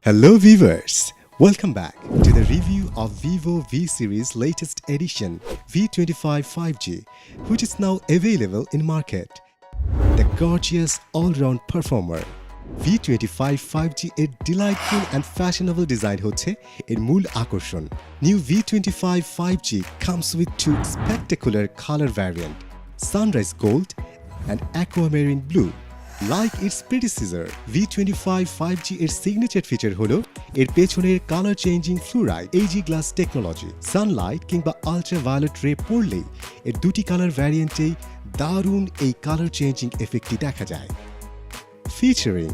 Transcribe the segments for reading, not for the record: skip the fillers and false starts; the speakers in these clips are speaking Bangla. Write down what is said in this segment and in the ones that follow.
Hello viewers, welcome back to the review of Vivo V series latest edition V25 5G, which is now available in market. The gorgeous all-round performer V25 5G এর delightful and fashionable design হচ্ছে এর মূল আকর্ষণ। New V25 5G comes with two spectacular color variants, sunrise gold and aquamarine blue. Like its predecessor, V25 5G এর signature feature হলো এর পেছনের color changing fluoride AG glass technology. Sunlight কিংবা ultraviolet ray পড়লেই এর দুটি কালার ভ্যারিয়েন্টেই দারুণ এই color changing effectটি দেখা যায়। Featuring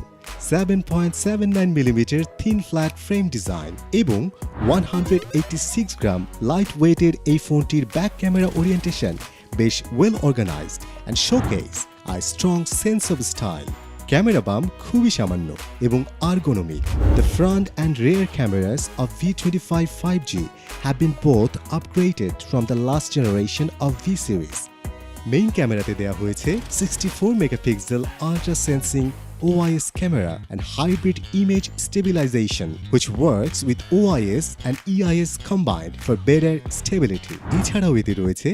7.79mm thin flat frame design এবং 186 গ্রাম lightweighted এই ফোনটির ব্যাক ক্যামেরা ওরিয়েন্টেশন বেশ well organized and showcase a strong sense of style. Camera bump খুবই সামান্য এবং ergonomic. The front and rear cameras of V25 5G have been both upgraded from the last generation of V series. Main ক্যামেরাতে দেয়া হয়েছে 64 megapixel ultra sensing OIS camera and hybrid image stabilization, which works with OIS and EIS combined for better stability. এছাড়াও এতে রয়েছে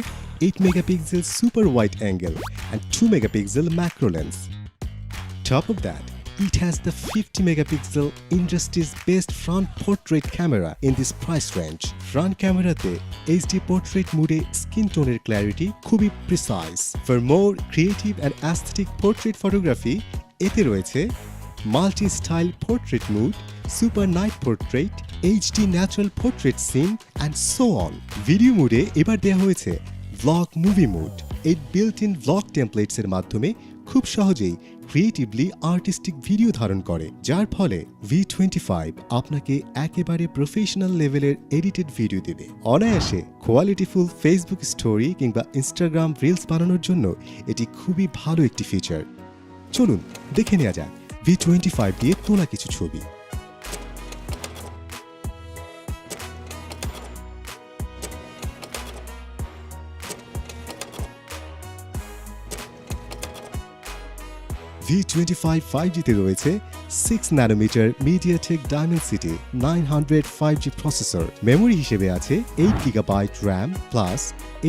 8 megapixel super wide angle and 2 megapixel macro lens. Top of that, it has the 50 megapixel industry's best front portrait camera in this price range. Front cameraতে HD portrait mode skin tone clarity খুবই precise. For more creative and aesthetic portrait photography, এতে রয়েছে multi style portrait mode, super night portrait, HD natural portrait scene and so on. Video মুডে এবার দেওয়া হয়েছে ভ্লগ মুভি মুড। এই বিল্ট ইন ভ্লগ টেমপ্লেটসের মাধ্যমে খুব সহজেই ক্রিয়েটিভলি আর্টিস্টিক ভিডিও ধারণ করে, যার ফলে V25 আপনাকে একেবারে প্রফেশনাল লেভেলের এডিটেড ভিডিও দেবে। অনায়াসে কোয়ালিটিফুল ফেসবুক স্টোরি কিংবা ইনস্টাগ্রাম রিলস বানানোর জন্য এটি খুবই ভালো একটি ফিচার। চলুন দেখে নেওয়া যাক V25 দিয়ে তোলা কিছু ছবি। V25 5G তে রয়েছে 6nm MediaTek Dimensity 900 5G processor. Memory হিসেবে আছে 8GB RAM plus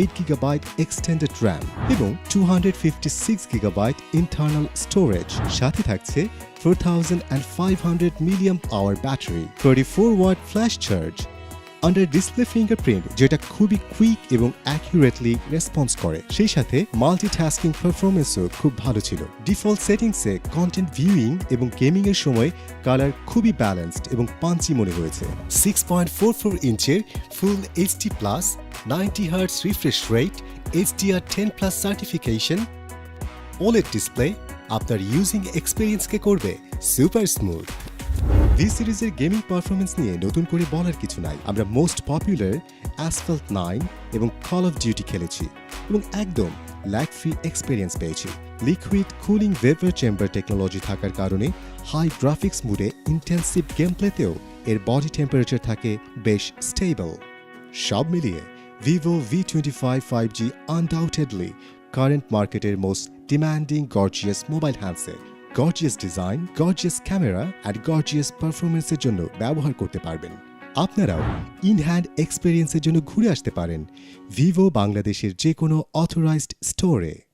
8GB extended RAM এবং 256GB internal storage। সাথে থাকছে 4500 mAh battery, 24W flash charge, under display fingerprint যেটা খুবই কুইক এবং অ্যাকুরেটলি রেসপন্স করে। সেই সাথে মাল্টিটাস্কিং পারফরমেন্সও খুব ভালো ছিল। ডিফল্ট সেটিংসে কন্টেন্ট ভিউইং এবং গেমিং এর সময় কালার খুবই ব্যালেন্সড এবং পাঞ্চি মনে হয়েছে। 6.44 ইঞ্চের full HD plus 90Hz refresh rate, HDR10+ certification, OLED display আপনার ইউজিং এক্সপেরিয়েন্সকে করবে সুপার স্মুথ। V সিরিজের গেমিং পারফরমেন্স নিয়ে নতুন করে বলার কিছু নাই। আমরা মোস্ট পপুলার অ্যাসফল্ট 9 এবং কল অফ ডিউটি খেলেছি এবং একদম ল্যাগ ফ্রি এক্সপেরিয়েন্স পেয়েছি। Liquid cooling vapour chamber technology থাকার কারণে হাই গ্রাফিক্স মুডে ইন্টেন্সিভ গেম প্লেতেও এর বডি টেম্পারেচার থাকে বেশ স্টেবল। সব মিলিয়ে Vivo V25 5G undoubtedly current মার্কেটের most demanding gorgeous mobile handset. Gorgeous design, gorgeous camera আর গর্জিয়াস পারফরমেন্সের জন্য ব্যবহার করতে পারবেন। আপনারাও ইন হ্যান্ড এক্সপেরিয়েন্সের জন্য ঘুরে আসতে পারেন ভিভো বাংলাদেশের যে কোনো অথরাইজড স্টোরে।